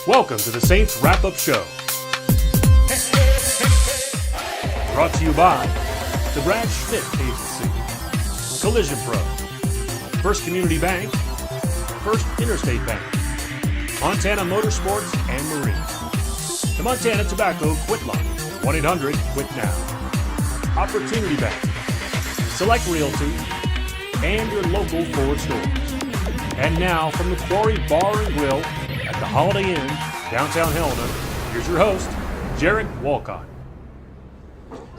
Welcome to the Saints Wrap-Up Show. Brought to you by the Brad Schmidt Agency, Collision Pro, First Community Bank, First Interstate Bank, Montana Motorsports and Marine, the Montana Tobacco Quit Line, 1-800-QUIT-NOW, Opportunity Bank, Select Realty, and your local Ford stores. And now from the Quarry Bar and Grill at the Holiday Inn, downtown Helena, here's your host, Jarek Walcott.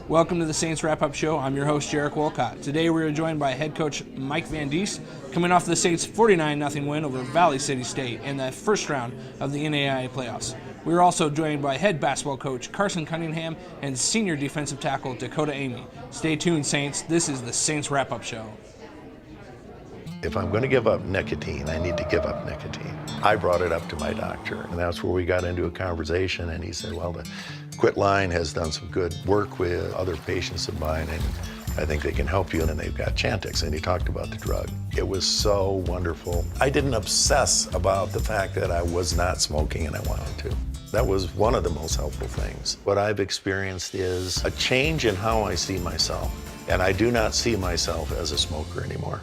Welcome to the Saints Wrap-Up Show. I'm your host, Jarek Walcott. Today we are joined by head coach Mike Van Diest, coming off the Saints' 49-0 win over Valley City State in the first round of the NAIA playoffs. We are also joined by head basketball coach Carson Cunningham and senior defensive tackle Dakota Amy. Stay tuned, Saints. This is the Saints Wrap-Up Show. If I'm going to give up nicotine, I need to give up nicotine. I brought it up to my doctor, and that's where we got into a conversation, and he said, well, the Quit Line has done some good work with other patients of mine, and I think they can help you, and they've got Chantix, and he talked about the drug. It was so wonderful. I didn't obsess about the fact that I was not smoking and I wanted to. That was one of the most helpful things. What I've experienced is a change in how I see myself, and I do not see myself as a smoker anymore.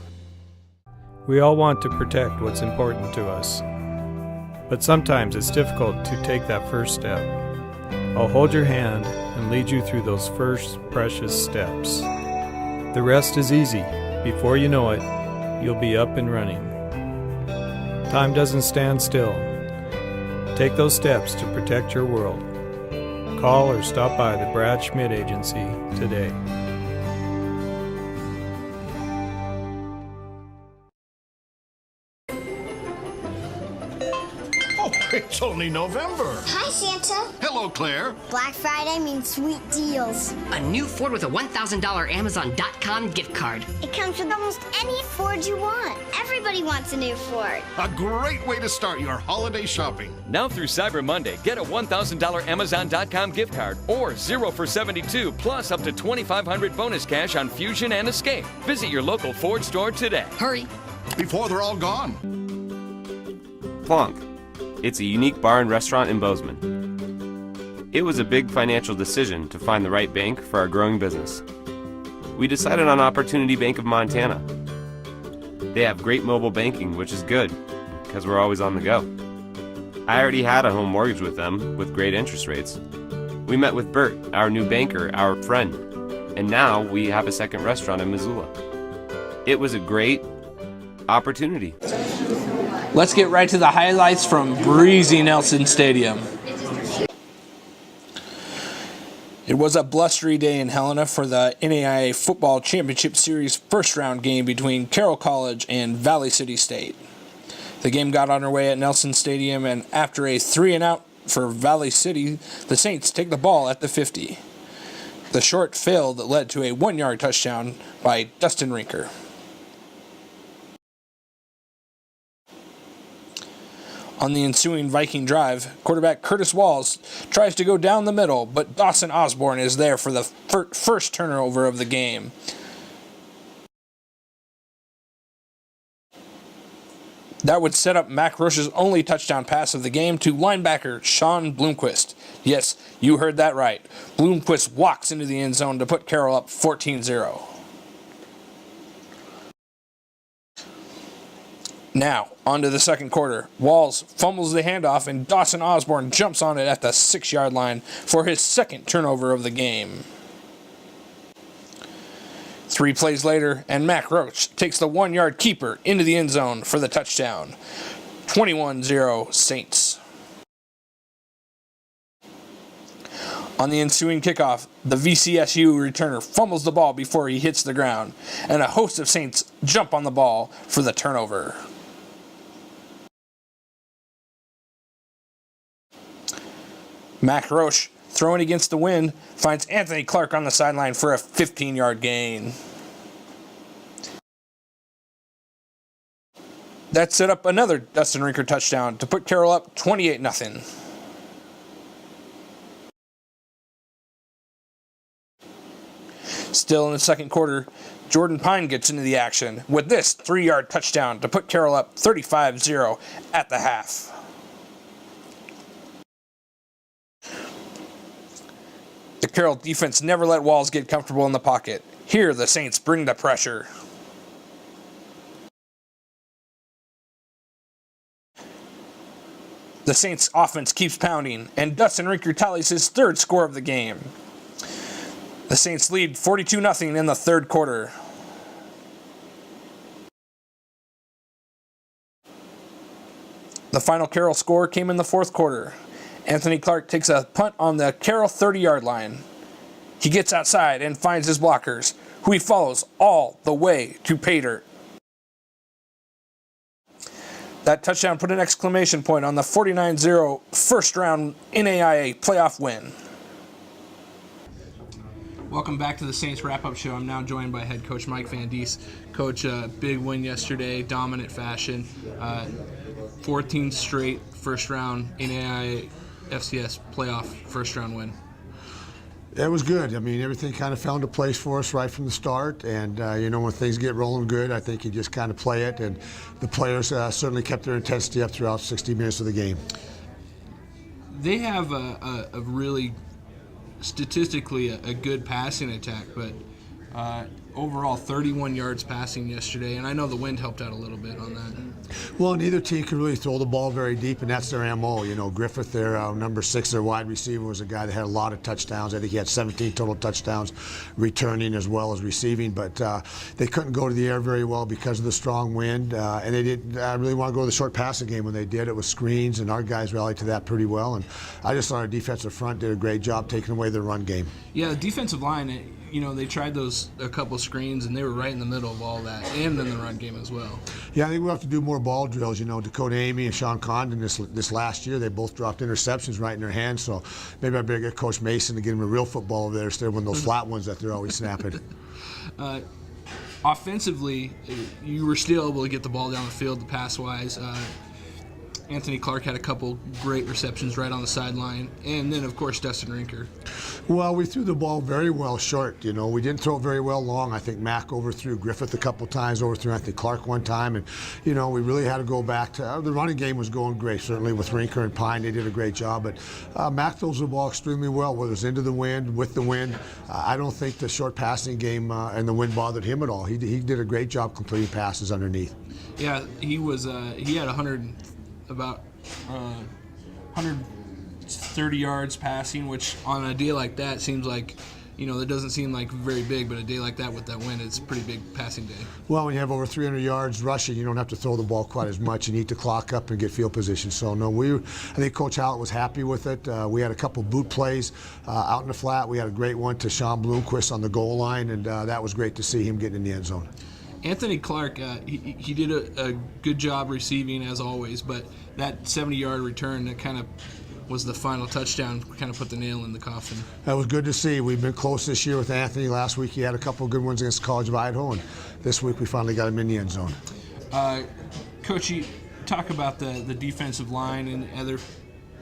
We all want to protect what's important to us, but sometimes it's difficult to take that first step. I'll hold your hand and lead you through those first precious steps. The rest is easy. Before you know it, you'll be up and running. Time doesn't stand still. Take those steps to protect your world. Call or stop by the Brad Schmidt Agency today. It's only November. Hi, Santa. Hello, Claire. Black Friday means sweet deals. A new Ford with a $1,000 Amazon.com gift card. It comes with almost any Ford you want. Everybody wants a new Ford. A great way to start your holiday shopping. Now through Cyber Monday, get a $1,000 Amazon.com gift card or 0 for 72 plus up to $2,500 bonus cash on Fusion and Escape. Visit your local Ford store today. Hurry. Before they're all gone. Plonk. It's a unique bar and restaurant in Bozeman. It was a big financial decision to find the right bank for our growing business. We decided on Opportunity Bank of Montana. They have great mobile banking, which is good, because we're always on the go. I already had a home mortgage with them, with great interest rates. We met with Bert, our new banker, our friend, and now we have a second restaurant in Missoula. It was a great opportunity. Let's get right to the highlights from breezy Nelson Stadium. It was a blustery day in Helena for the NAIA Football Championship Series first round game between Carroll College and Valley City State. The game got underway at Nelson Stadium, and after a 3-and-out for Valley City, the Saints take the ball at the 50. The short failed that led to a 1-yard touchdown by Dustin Rinker. On the ensuing Viking drive, quarterback Curtis Walls tries to go down the middle, but Dawson Osborne is there for the first turnover of the game. That would set up Mac Roche's only touchdown pass of the game to linebacker Sean Bloomquist. Yes, you heard that right. Bloomquist walks into the end zone to put Carroll up 14-0. Now, on to the second quarter. Walls fumbles the handoff, and Dawson Osborne jumps on it at the 6-yard line for his second turnover of the game. 3 plays later, and Mac Roche takes the 1-yard keeper into the end zone for the touchdown. 21-0 Saints. On the ensuing kickoff, the VCSU returner fumbles the ball before he hits the ground, and a host of Saints jump on the ball for the turnover. Mac Roche, throwing against the wind, finds Anthony Clark on the sideline for a 15-yard gain. That set up another Dustin Rinker touchdown to put Carroll up 28-0. Still in the second quarter, Jordan Pine gets into the action with this 3-yard touchdown to put Carroll up 35-0 at the half. Carroll defense never let Walls get comfortable in the pocket. Here, the Saints bring the pressure. The Saints offense keeps pounding, and Dustin Rinker tallies his third score of the game. The Saints lead 42-0 in the third quarter. The final Carroll score came in the fourth quarter. Anthony Clark takes a punt on the Carroll 30-yard line. He gets outside and finds his blockers, who he follows all the way to pay dirt. That touchdown put an exclamation point on the 49-0 first-round NAIA playoff win. Welcome back to the Saints Wrap-Up Show. I'm now joined by head coach Mike Van Dies. Coach, big win yesterday, dominant fashion. 14 straight first-round NAIA FCS playoff first-round win. It was good. I mean, everything kind of fell into place for us right from the start. And, when things get rolling good, I think you just kind of play it. And the players certainly kept their intensity up throughout 60 minutes of the game. They have a really, statistically, a good passing attack, but overall 31 yards passing yesterday. And I know the wind helped out a little bit on that. Well, neither team could really throw the ball very deep, and that's their MO. Griffith, their number 6, their wide receiver, was a guy that had a lot of touchdowns. I think he had 17 total touchdowns, returning as well as receiving. But they couldn't go to the air very well because of the strong wind, and they didn't really want to go to the short passing game when they did. It was screens, and our guys rallied to that pretty well. And I just thought our defensive front did a great job taking away their run game. Yeah, the defensive line, they tried a couple screens, and they were right in the middle of all that, and then the run game as well. Yeah, I think we'll have to do more ball drills. Dakota Amy and Sean Condon this last year, they both dropped interceptions right in their hands, so maybe I better get Coach Mason to get him a real football over there instead of one of those flat ones that they're always snapping. Offensively, you were still able to get the ball down the field, the pass-wise. Anthony Clark had a couple great receptions right on the sideline, and then, of course, Dustin Rinker. Well, we threw the ball very well short. We didn't throw it very well long. I think Mack overthrew Griffith a couple times, overthrew Anthony Clark one time, and, we really had to go back to the running game was going great, certainly with Rinker and Pine. They did a great job, but Mack throws the ball extremely well, whether it's into the wind, with the wind. I don't think the short passing game and the wind bothered him at all. He did a great job completing passes underneath. Yeah, he had about 130 yards passing, which on a day like that seems like, that doesn't seem like very big, but a day like that with that wind, it's a pretty big passing day. Well, when you have over 300 yards rushing, you don't have to throw the ball quite as much. You need to clock up and get field position. So, no, I think Coach Hallett was happy with it. We had a couple boot plays out in the flat. We had a great one to Sean Bloomquist on the goal line, and that was great to see him getting in the end zone. Anthony Clark, he did a good job receiving as always, but that 70-yard return that kind of was the final touchdown, kind of put the nail in the coffin. That was good to see. We've been close this year with Anthony. Last week he had a couple of good ones against the College of Idaho, and this week we finally got him in the end zone. Coach, you talk about the defensive line and other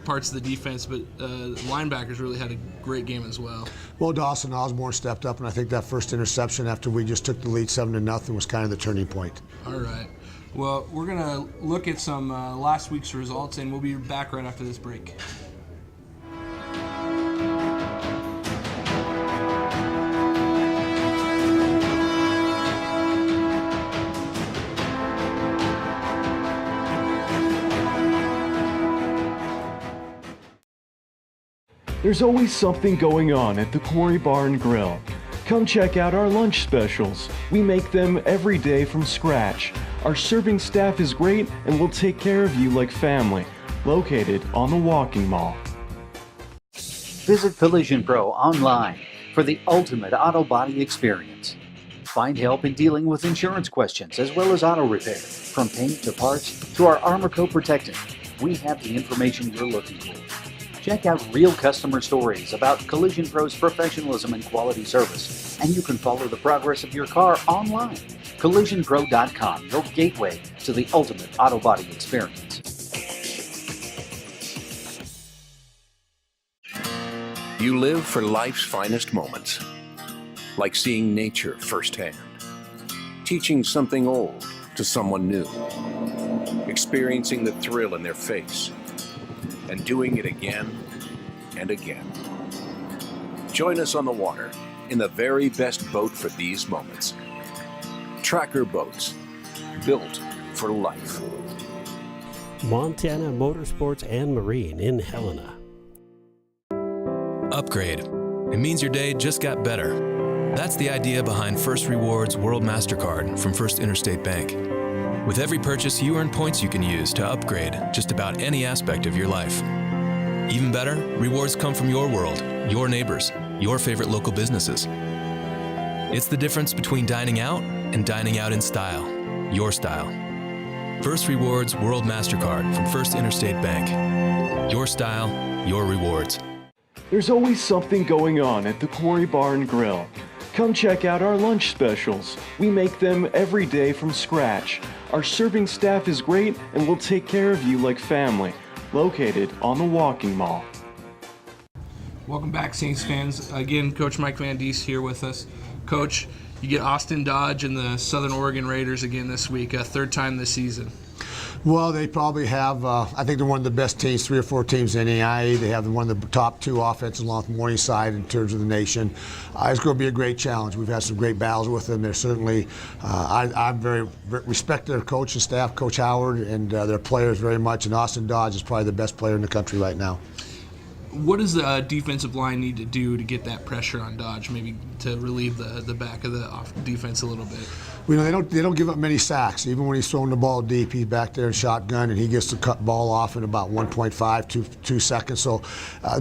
parts of the defense, but linebackers really had a great game as well. Well, Dawson Osborne stepped up, and I think that first interception after we just took the lead 7-0 was kind of the turning point. All right. Well, we're going to look at some last week's results, and we'll be back right after this break. There's always something going on at the Quarry Bar and Grill. Come check out our lunch specials. We make them every day from scratch. Our serving staff is great and will take care of you like family. Located on the Walking Mall. Visit Collision Pro online for the ultimate auto body experience. Find help in dealing with insurance questions as well as auto repair. From paint to parts to our Armor Coat Protectant, we have the information you're looking for. Check out real customer stories about Collision Pro's professionalism and quality service, and you can follow the progress of your car online. CollisionPro.com, your gateway to the ultimate auto body experience. You live for life's finest moments, like seeing nature firsthand, teaching something old to someone new, experiencing the thrill in their face, and doing it again and again. Join us on the water in the very best boat for these moments. Tracker boats, built for life. Montana Motorsports and Marine in Helena. Upgrade. It means your day just got better. That's the idea behind First Rewards World MasterCard from First Interstate Bank. With every purchase, you earn points you can use to upgrade just about any aspect of your life. Even better, rewards come from your world, your neighbors, your favorite local businesses. It's the difference between dining out and dining out in style, your style. First Rewards World MasterCard from First Interstate Bank. Your style, your rewards. There's always something going on at the Quarry Barn Grill. Come check out our lunch specials. We make them every day from scratch. Our serving staff is great and will take care of you like family. Located on the Walking Mall. Welcome back, Saints fans. Again, Coach Mike Van Diest here with us. Coach, you get Austin Dodge and the Southern Oregon Raiders again this week, a third time this season. Well, they probably have, I think they're one of the best teams, 3 or 4 teams in the NAIA. They have one of the top 2 offenses along with Morningside in terms of the nation. It's going to be a great challenge. We've had some great battles with them. They're certainly, I very respect their coach and staff, Coach Howard, and their players very much. And Austin Dodge is probably the best player in the country right now. What does the defensive line need to do to get that pressure on Dodge, maybe to relieve the back of the defense a little bit? You know, they don't give up many sacks. Even when he's throwing the ball deep, he's back there in shotgun, and he gets the cut ball off in about 1.5, 2 seconds. So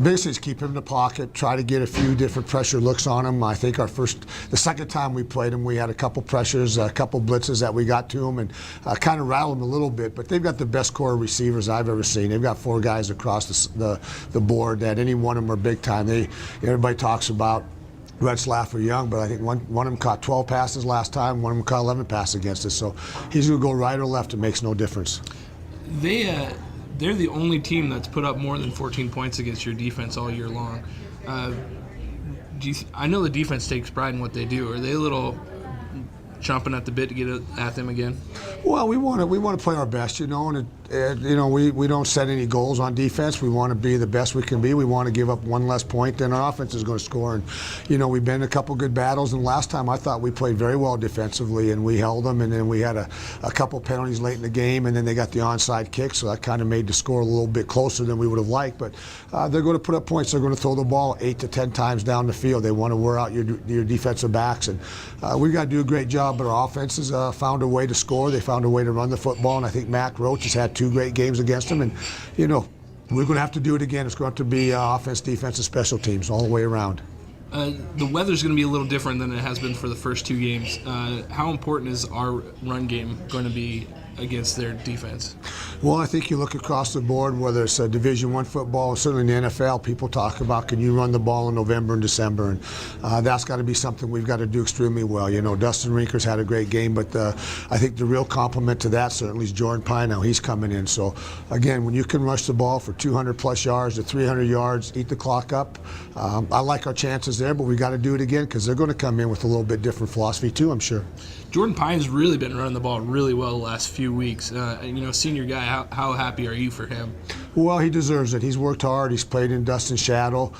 basically, just keep him in the pocket, try to get a few different pressure looks on him. I think the second time we played him, we had a couple pressures, a couple blitzes that we got to him, and kind of rattled him a little bit. But they've got the best core of receivers I've ever seen. They've got 4 guys across the board that any one of them are big time. Everybody talks about Retzlaff or Young, but I think one of them caught 12 passes last time, one of them caught 11 passes against us. So he's going to go right or left. It makes no difference. They're the only team that's put up more than 14 points against your defense all year long. I know the defense takes pride in what they do. Are they a little chomping at the bit to get at them again? Well, we want to play our best, you know, and we don't set any goals on defense. We want to be the best we can be. We want to give up one less point than our offense is going to score. And we've been in a couple good battles. And last time I thought we played very well defensively, and we held them. And then we had a couple penalties late in the game, and then they got the onside kick, so that kind of made the score a little bit closer than we would have liked. But they're going to put up points. They're going to throw the ball 8 to 10 times down the field. They want to wear out your defensive backs, and we've got to do a great job. But our offense has found a way to score. They found a way to run the football, and I think Mac Roach has had 2 great games against them. And we're going to have to do it again. It's going to have to be offense, defense, and special teams all the way around. The weather's going to be a little different than it has been for the first 2 games. How important is our run game going to be against their defense? Well, I think you look across the board, whether it's Division I football, or certainly in the NFL, people talk about can you run the ball in November and December, and that's got to be something we've got to do extremely well. Dustin Rinker's had a great game, but I think the real compliment to that certainly is Jordan Pine. Now he's coming in. So again, when you can rush the ball for 200 plus yards to 300 yards, eat the clock up, I like our chances there, but we got to do it again because they're going to come in with a little bit different philosophy too, I'm sure. Jordan Pine's really been running the ball really well the last few weeks. Senior guy, how happy are you for him? Well, he deserves it. He's worked hard. He's played in Dustin's shadow.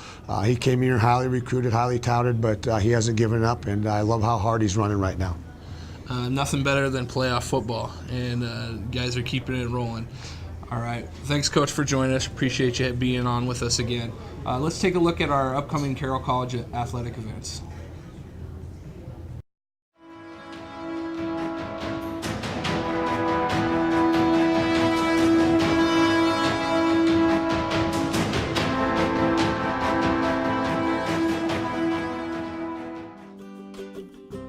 He came here highly recruited, highly touted, but he hasn't given up, and I love how hard he's running right now. Nothing better than playoff football, and guys are keeping it rolling. All right. Thanks, Coach, for joining us. Appreciate you being on with us again. Let's take a look at our upcoming Carroll College athletic events.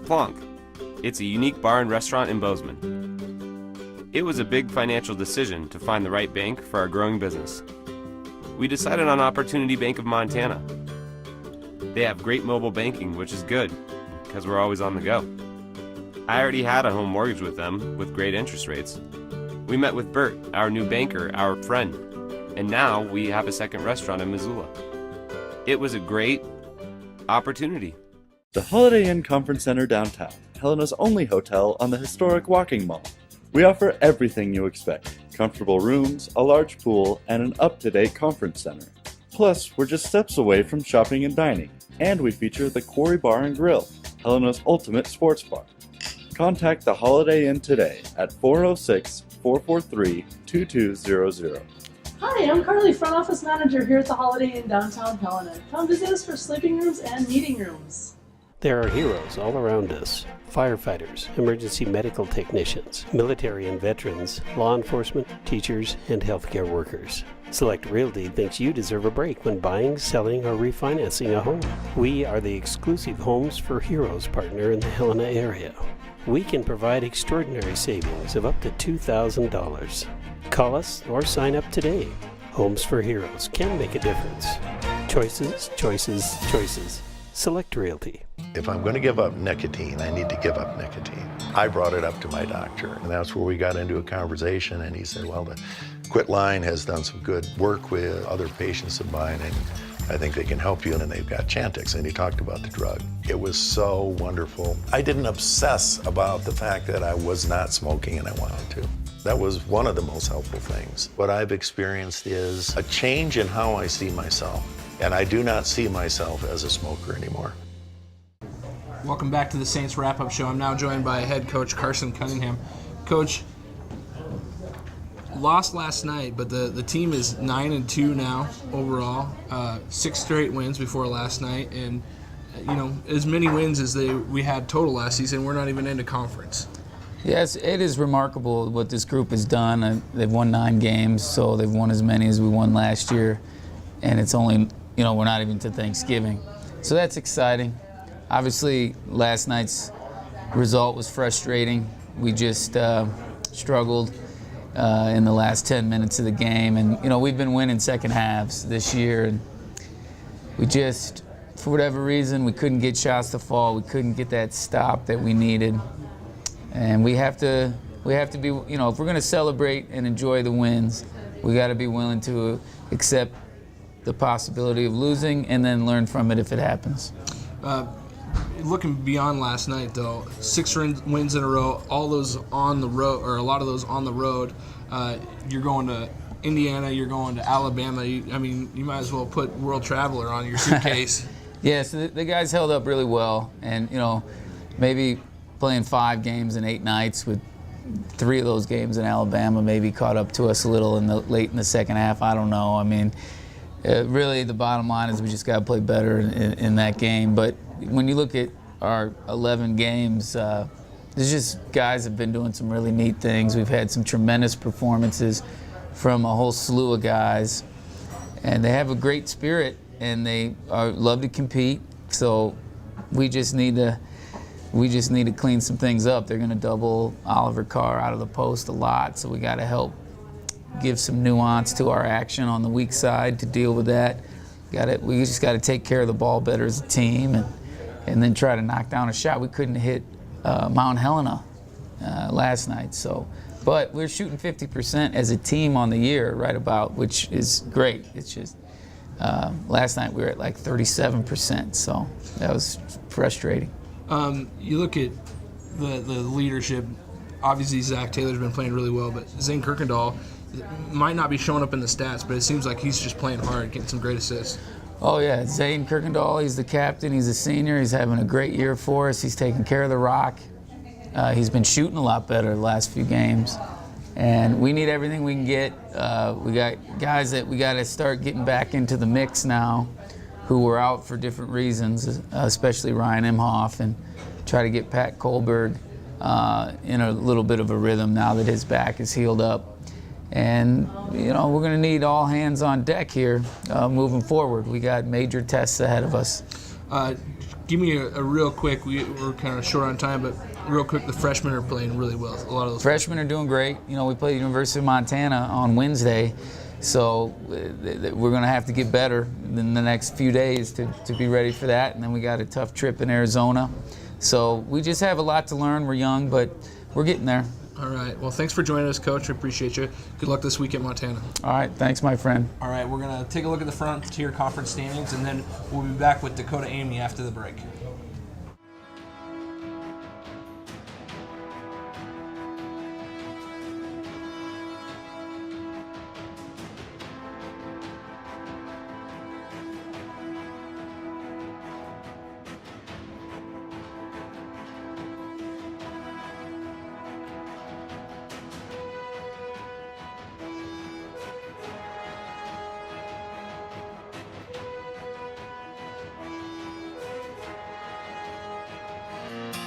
Plonk. It's a unique bar and restaurant in Bozeman. It was a big financial decision to find the right bank for our growing business. We decided on Opportunity Bank of Montana. They have great mobile banking, which is good, because we're always on the go. I already had a home mortgage with them, with great interest rates. We met with Bert, our new banker, our friend, and now we have a second restaurant in Missoula. It was a great opportunity. The Holiday Inn Conference Center downtown, Helena's only hotel on the historic Walking Mall. We offer everything you expect. Comfortable rooms, a large pool, and an up-to-date conference center. Plus, we're just steps away from shopping and dining. And we feature the Quarry Bar and Grill, Helena's ultimate sports bar. Contact the Holiday Inn today at 406-443-2200. Hi, I'm Carly, front office manager here at the Holiday Inn downtown Helena. Come visit us for sleeping rooms and meeting rooms. There are heroes all around us. Firefighters, emergency medical technicians, military and veterans, law enforcement, teachers, and healthcare workers. Select Realty thinks you deserve a break when buying, selling, or refinancing a home. We are the exclusive Homes for Heroes partner in the Helena area. We can provide extraordinary savings of up to $2,000. Call us or sign up today. Homes for Heroes can make a difference. Choices, choices, choices. Select Realty. If I'm going to give up nicotine, I need to give up nicotine. I brought it up to my doctor, and that's where we got into a conversation, and he said, well, the Quit Line has done some good work with other patients of mine, and I think they can help you, and they've got Chantix, and he talked about the drug. It was so wonderful. I didn't obsess about the fact that I was not smoking and I wanted to. That was one of the most helpful things. What I've experienced is a change in how I see myself, and I do not see myself as a smoker anymore. Welcome back to the Saints Wrap-Up Show. I'm now joined by head coach Carson Cunningham. Coach, lost last night, but the team is 9-2 now overall. 6 straight wins before last night, and as many wins as we had total last season. We're not even into conference. Yes, it is remarkable what this group has done. They've won 9 games, so they've won as many as we won last year, and it's only we're not even to Thanksgiving, so that's exciting. Obviously, last night's result was frustrating. We just struggled in the last 10 minutes of the game, and we've been winning second halves this year, and we just, for whatever reason, we couldn't get shots to fall. We couldn't get that stop that we needed, and we have to be, if we're going to celebrate and enjoy the wins, we got to be willing to accept the possibility of losing and then learn from it if it happens. Looking beyond last night, though, 6 wins in a row, all those on the road, or a lot of those on the road. You're going to Indiana, you're going to Alabama. You might as well put World Traveler on your suitcase. Yes, the guys held up really well, and maybe playing 5 games in 8 nights with 3 of those games in Alabama maybe caught up to us a little late in the second half. I don't know. Really, the bottom line is we just got to play better in that game. But when you look at our 11 games, there's just guys have been doing some really neat things. We've had some tremendous performances from a whole slew of guys, and they have a great spirit, and they love to compete. So we just need to clean some things up. They're going to double Oliver Carr out of the post a lot, so we got to help give some nuance to our action on the weak side to deal with that. We just got to take care of the ball better as a team, and then try to knock down a shot. We couldn't hit Mount Helena last night, but we're shooting 50% as a team on the year, right about, which is great. It's just last night we were at like 37%, so that was frustrating. You look at the leadership. Obviously, Zach Taylor's been playing really well, but Zane Kirkendall might not be showing up in the stats, but it seems like he's just playing hard, getting some great assists. Oh yeah, Zane Kirkendall, he's the captain, he's a senior, he's having a great year for us, he's taking care of the rock. He's been shooting a lot better the last few games, and we need everything we can get. We got guys that we got to start getting back into the mix now who were out for different reasons, especially Ryan Imhoff, and try to get Pat Kohlberg in a little bit of a rhythm now that his back is healed up. And, we're going to need all hands on deck here moving forward. We got major tests ahead of us. Give me a real quick, we're kind of short on time, but real quick, the freshmen are playing really well. A lot of those freshmen are doing great. We play University of Montana on Wednesday, so we're going to have to get better in the next few days to be ready for that. And then we got a tough trip in Arizona. So we just have a lot to learn. We're young, but we're getting there. All right. Well, thanks for joining us, Coach. We appreciate you. Good luck this week at Montana. All right. Thanks, my friend. All right. We're going to take a look at the Frontier Conference standings, and then we'll be back with Dakota Amy after the break.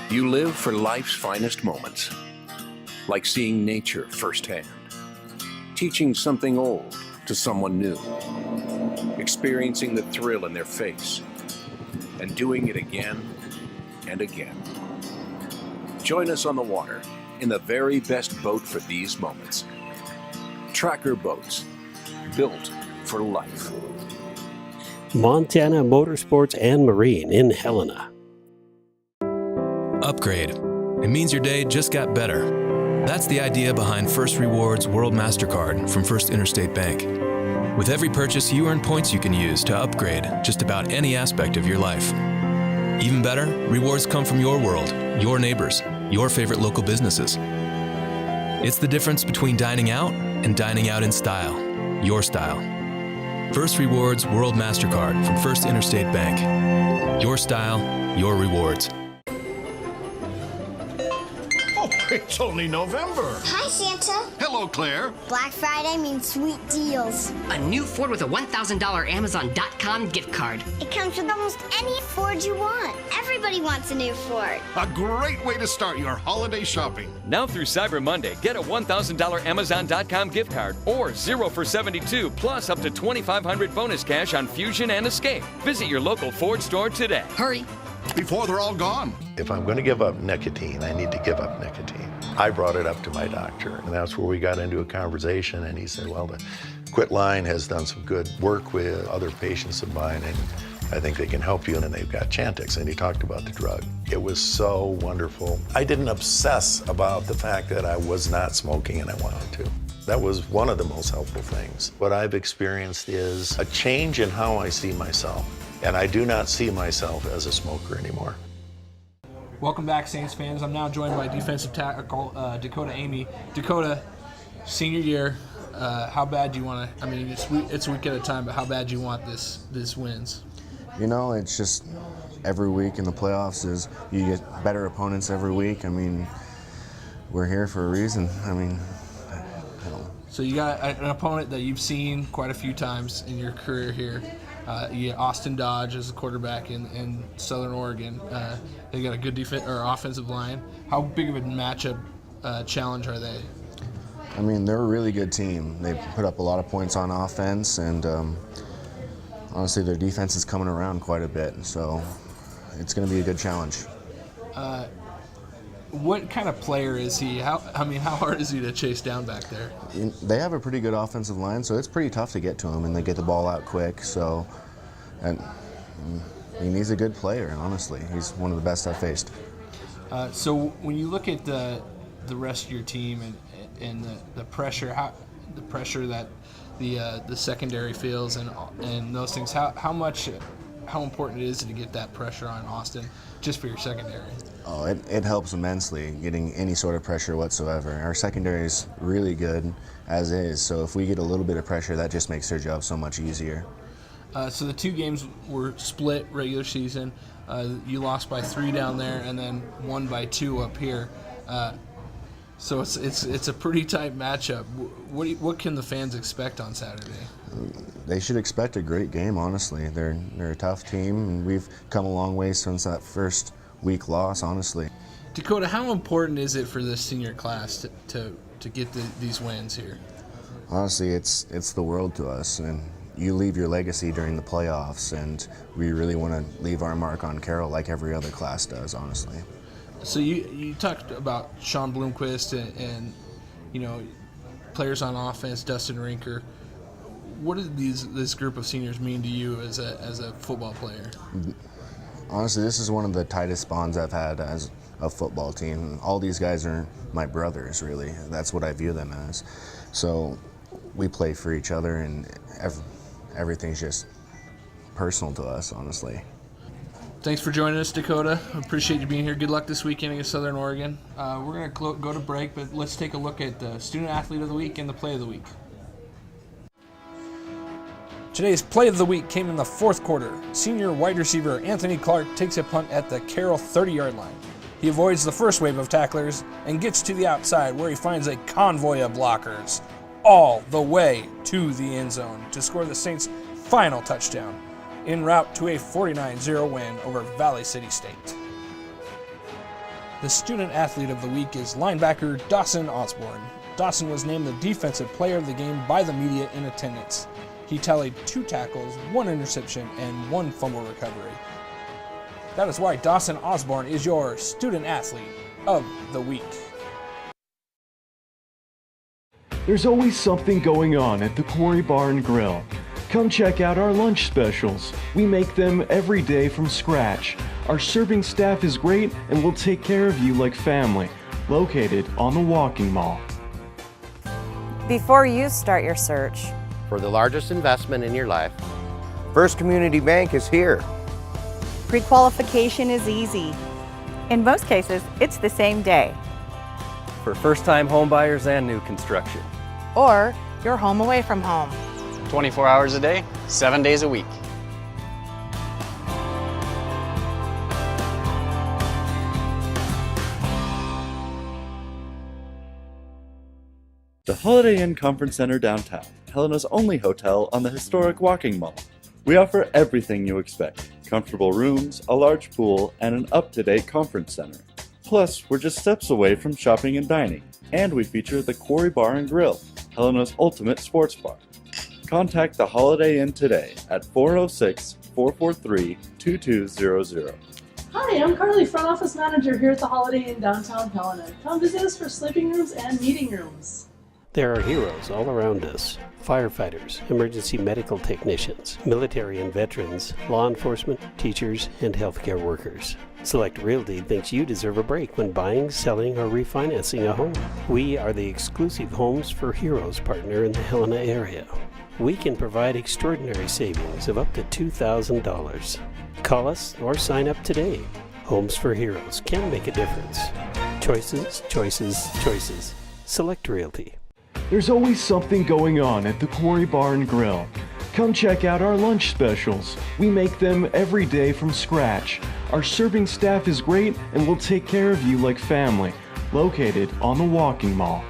You live for life's finest moments, like seeing nature firsthand, teaching something old to someone new, experiencing the thrill in their face, and doing it again and again. Join us on the water in the very best boat for these moments. Tracker boats, built for life. Montana Motorsports and Marine in Helena. Upgrade. It means your day just got better. That's the idea behind First Rewards World MasterCard from First Interstate Bank. With every purchase, you earn points you can use to upgrade just about any aspect of your life. Even better, rewards come from your world, your neighbors, your favorite local businesses. It's the difference between dining out and dining out in style, your style. First Rewards World MasterCard from First Interstate Bank. Your style, your rewards. Oh, it's only November. Hi, Santa. Hello, Claire. Black Friday means sweet deals. A new Ford with a $1,000 Amazon.com gift card. It comes with almost any Ford you want. Everybody wants a new Ford. A great way to start your holiday shopping. Now through Cyber Monday, get a $1,000 Amazon.com gift card or 0 for 72 plus up to $2,500 bonus cash on Fusion and Escape. Visit your local Ford store today. Hurry. Before they're all gone. If I'm going to give up nicotine, I need to give up nicotine. I brought it up to my doctor, and that's where we got into a conversation, and he said, well, the Quit Line has done some good work with other patients of mine, and I think they can help you, and they've got Chantix, and he talked about the drug. It was so wonderful. I didn't obsess about the fact that I was not smoking and I wanted to. That was one of the most helpful things. What I've experienced is a change in how I see myself, and I do not see myself as a smoker anymore. Welcome back, Saints fans. I'm now joined by defensive tackle Dakota Amy. Dakota, senior year, how bad do you want to? I mean, it's a week at a time, but how bad do you want this wins? You know, it's just every week in the playoffs is you get better opponents every week. I mean, we're here for a reason. I mean, I don't know. So you got an opponent that you've seen quite a few times in your career here. You get Austin Dodge as a quarterback in Southern Oregon. They got a good offensive line. How big of a matchup challenge are they? I mean, they're a really good team. They put up a lot of points on offense, and honestly, their defense is coming around quite a bit. So it's going to be a good challenge. What kind of player is he? How hard is he to chase down back there? They have a pretty good offensive line, so it's pretty tough to get to him, and they get the ball out quick. So, and I mean, he's a good player. Honestly, he's one of the best I've faced. So when you look at the rest of your team and the pressure, the pressure that the secondary feels and those things, how important it is to get that pressure on Austin just for your secondary? Oh, it helps immensely getting any sort of pressure whatsoever. Our secondary is really good as is, so if we get a little bit of pressure, that just makes their job so much easier. So the two games were split regular season. You lost by 3 down there and then won by 2 up here. So it's a pretty tight matchup. What can the fans expect on Saturday? They should expect a great game, honestly. They're a tough team, and we've come a long way since that first week loss, honestly. Dakota, how important is it for this senior class to get these wins here? Honestly, it's the world to us, and you leave your legacy during the playoffs, and we really want to leave our mark on Carroll like every other class does, honestly. So you talked about Sean Bloomquist and players on offense, Dustin Rinker. What does this group of seniors mean to you as a football player? Honestly, this is one of the tightest bonds I've had as a football team. All these guys are my brothers, really. That's what I view them as. So we play for each other, and everything's just personal to us, honestly. Thanks for joining us, Dakota. I appreciate you being here. Good luck this weekend against Southern Oregon. We're going to go to break, but let's take a look at the Student Athlete of the Week and the Play of the Week. Today's Play of the Week came in the 4th quarter. Senior wide receiver Anthony Clark takes a punt at the Carroll 30-yard line. He avoids the first wave of tacklers and gets to the outside where he finds a convoy of blockers all the way to the end zone to score the Saints' final touchdown, en route to a 49-0 win over Valley City State. The student athlete of the week is linebacker Dawson Osborne. Dawson was named the defensive player of the game by the media in attendance. He tallied 2 tackles, 1 interception, and 1 fumble recovery. That is why Dawson Osborne is your student athlete of the week. There's always something going on at the Quarry Barn Grill. Come check out our lunch specials. We make them every day from scratch. Our serving staff is great and will take care of you like family. Located on the Walking Mall. Before you start your search for the largest investment in your life, First Community Bank is here. Pre-qualification is easy. In most cases, it's the same day. For first-time home buyers and new construction. Or you're home away from home. 24 hours a day, 7 days a week. The Holiday Inn Conference Center downtown, Helena's only hotel on the historic Walking Mall. We offer everything you expect. Comfortable rooms, a large pool, and an up-to-date conference center. Plus, we're just steps away from shopping and dining. And we feature the Quarry Bar and Grill, Helena's ultimate sports bar. Contact the Holiday Inn today at 406-443-2200. Hi, I'm Carly, front office manager here at the Holiday Inn downtown Helena. Come visit us for sleeping rooms and meeting rooms. There are heroes all around us. Firefighters, emergency medical technicians, military and veterans, law enforcement, teachers, and healthcare workers. Select Realty thinks you deserve a break when buying, selling, or refinancing a home. We are the exclusive Homes for Heroes partner in the Helena area. We can provide extraordinary savings of up to $2,000. Call us or sign up today. Homes for Heroes can make a difference. Choices, choices, choices. Select Realty. There's always something going on at the Quarry Barn Grill. Come check out our lunch specials. We make them every day from scratch. Our serving staff is great and will take care of you like family. Located on the Walking Mall.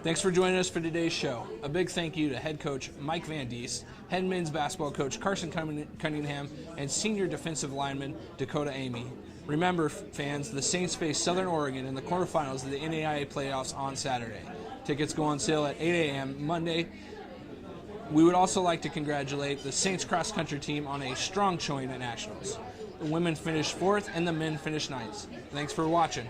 Thanks for joining us for today's show. A big thank you to head coach Mike Van Diest, head men's basketball coach Carson Cunningham, and senior defensive lineman Dakota Amy. Remember, fans, the Saints face Southern Oregon in the quarterfinals of the NAIA playoffs on Saturday. Tickets go on sale at 8 a.m. Monday. We would also like to congratulate the Saints cross-country team on a strong showing at Nationals. The women finished 4th and the men finished 9th. Thanks for watching.